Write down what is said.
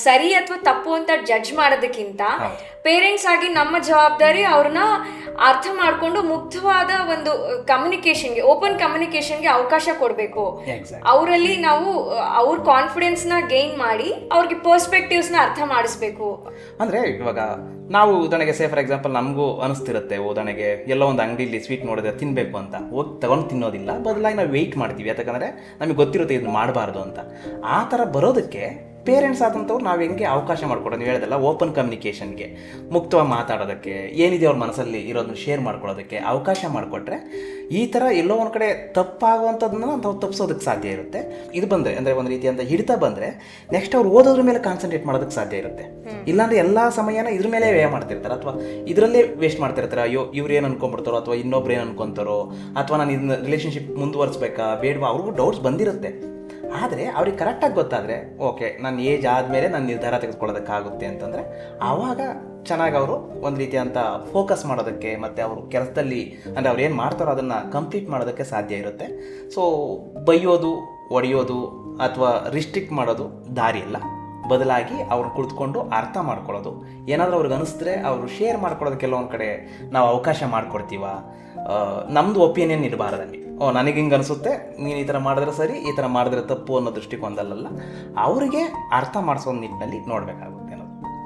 ಸರಿ ಅಥವಾ ತಪ್ಪು ಅಂತ ಜಡ್ಜ್ ಮಾಡೋದಕ್ಕಿಂತ ಪೇರೆಂಟ್ಸ್ ಆಗಿ ನಮ್ಮ ಜವಾಬ್ದಾರಿ ಅವ್ರನ್ನ ಅರ್ಥ ಮಾಡ್ಕೊಂಡು ಮುಕ್ತವಾದ ಒಂದು ಕಮ್ಯುನಿಕೇಶನ್ಗೆ, ಓಪನ್ ಕಮ್ಯುನಿಕೇಶನ್ಗೆ ಅವಕಾಶ ಕೊಡಬೇಕು. ಅವರಲ್ಲಿ ನಾವು ಅವ್ರ ಕಾನ್ಫಿಡೆನ್ಸ್ನ ಗೇನ್ ಮಾಡಿ ಅವ್ರಿಗೆ ಪರ್ಸ್ಪೆಕ್ಟಿವ್ಸ್ನ ಅರ್ಥ ಮಾಡಿಸ್ಬೇಕು. ಅಂದರೆ ಇವಾಗ ನಾವು ಉದಾಹರಣೆಗೆ ಫಾರ್ ಎಕ್ಸಾಂಪಲ್ ನಮಗೂ ಅನಿಸ್ತಿರುತ್ತೆ, ಉದಾಹರಣೆಗೆ ಎಲ್ಲೋ ಒಂದು ಅಂಗಡಿಲಿ ಸ್ವೀಟ್ ನೋಡಿದ್ರೆ ತಿನ್ನಬೇಕು ಅಂತ ಹೋಗಿ ತಗೊಂಡು ತಿನ್ನೋದಿಲ್ಲ, ಬದಲಾಗಿ ನಾವು ವೆಯ್ಟ್ ಮಾಡ್ತೀವಿ. ಯಾಕಂದರೆ ನಮಗೆ ಗೊತ್ತಿರುತ್ತೆ ಇದನ್ನು ಮಾಡಬಾರ್ದು ಅಂತ. ಆ ಥರ ಬರೋದಕ್ಕೆ ಪೇರೆಂಟ್ಸ್ ಆದಂಥವ್ರು ನಾವು ಹೆಂಗೆ ಅವಕಾಶ ಮಾಡಿಕೊಡೋದು, ನೀವು ಹೇಳಿದಲ್ಲ ಓಪನ್ ಕಮ್ಯುನಿಕೇಷನ್ಗೆ, ಮುಕ್ತವಾಗಿ ಮಾತಾಡೋದಕ್ಕೆ, ಏನಿದೆ ಅವ್ರ ಮನಸ್ಸಲ್ಲಿ ಇರೋದನ್ನ ಶೇರ್ ಮಾಡ್ಕೊಳ್ಳೋದಕ್ಕೆ ಅವಕಾಶ ಮಾಡಿಕೊಟ್ರೆ ಈ ಥರ ಎಲ್ಲೋ ಒಂದು ಕಡೆ ತಪ್ಪಾಗುವಂಥದ್ದನ್ನ ನಾವು ತಪ್ಪಿಸೋದಕ್ಕೆ ಸಾಧ್ಯ ಇರುತ್ತೆ. ಇದು ಬಂದರೆ ಅಂದರೆ ಒಂದು ರೀತಿಯಂತ ಹಿಡಿತ ಬಂದರೆ ನೆಕ್ಸ್ಟ್ ಅವ್ರು ಓದೋದ್ರ ಮೇಲೆ ಕಾನ್ಸಂಟ್ರೇಟ್ ಮಾಡೋದಕ್ಕೆ ಸಾಧ್ಯ ಇರುತ್ತೆ. ಇಲ್ಲಾಂದರೆ ಎಲ್ಲ ಸಮಯನ ಇದ್ರ ಮೇಲೆ ವ್ಯಯ ಮಾಡ್ತಿರ್ತಾರೆ ಅಥವಾ ಇದರಲ್ಲೇ ವೇಸ್ಟ್ ಮಾಡ್ತಿರ್ತಾರೆ. ಅಯ್ಯೋ ಇವ್ರು ಏನು ಅನ್ಕೊಂಡ್ಬಿಡ್ತಾರೋ ಅಥವಾ ಇನ್ನೊಬ್ರು ಏನು ಅನ್ಕೊತಾರೋ ಅಥವಾ ನಾನು ಇದನ್ನ ರಿಲೇಷನ್ಶಿಪ್ ಮುಂದುವರಿಸ್ಬೇಕಾ ಬೇಡವಾ, ಅವ್ರಿಗೂ ಡೌಟ್ಸ್ ಬಂದಿರುತ್ತೆ. ಆದರೆ ಅವ್ರಿಗೆ ಕರೆಕ್ಟಾಗಿ ಗೊತ್ತಾದರೆ ಓಕೆ ನನ್ನ ಏಜ್ ಆದಮೇಲೆ ನಾನು ನಿರ್ಧಾರ ತೆಗೆದುಕೊಳ್ಳೋದಕ್ಕಾಗುತ್ತೆ ಅಂತಂದರೆ ಆವಾಗ ಚೆನ್ನಾಗಿ ಅವರು ಒಂದು ರೀತಿಯಂಥ ಫೋಕಸ್ ಮಾಡೋದಕ್ಕೆ ಮತ್ತು ಅವರು ಕೆಲಸದಲ್ಲಿ ಅಂದರೆ ಅವ್ರು ಏನು ಮಾಡ್ತಾರೋ ಅದನ್ನು ಕಂಪ್ಲೀಟ್ ಮಾಡೋದಕ್ಕೆ ಸಾಧ್ಯ ಇರುತ್ತೆ. ಸೊ ಬೈಯೋದು, ಹೊಡೆಯೋದು ಅಥವಾ ರಿಸ್ಟ್ರಿಕ್ಟ್ ಮಾಡೋದು ದಾರಿ ಇಲ್ಲ. ಬದಲಾಗಿ ಅವ್ರು ಕುಳಿತುಕೊಂಡು ಅರ್ಥ ಮಾಡ್ಕೊಳ್ಳೋದು, ಏನಾದರೂ ಅವ್ರಿಗೆ ಅನಿಸಿದ್ರೆ ಅವರು ಶೇರ್ ಮಾಡ್ಕೊಳ್ಳೋದಕ್ಕೆ ಕೆಲವೊಂದು ಕಡೆ ನಾವು ಅವಕಾಶ ಮಾಡಿಕೊಡ್ತೀವ. ನಮ್ಮದು ಒಪಿನಿಯನ್ ಇರಬಾರ್ದಲ್ಲಿ, ನನಗೆ ಹಿಂಗೆ ಅನಿಸುತ್ತೆ, ನೀನು ಈ ಥರ ಮಾಡಿದ್ರೆ ಸರಿ, ಈ ಥರ ಮಾಡಿದ್ರೆ ತಪ್ಪು ಅನ್ನೋ ದೃಷ್ಟಿಕೋನದಲ್ಲ, ಅವರಿಗೆ ಅರ್ಥ ಮಾಡಿಸೋ ನಿಟ್ಟಿನಲ್ಲಿ ನೋಡಬೇಕಾಗುತ್ತೆ.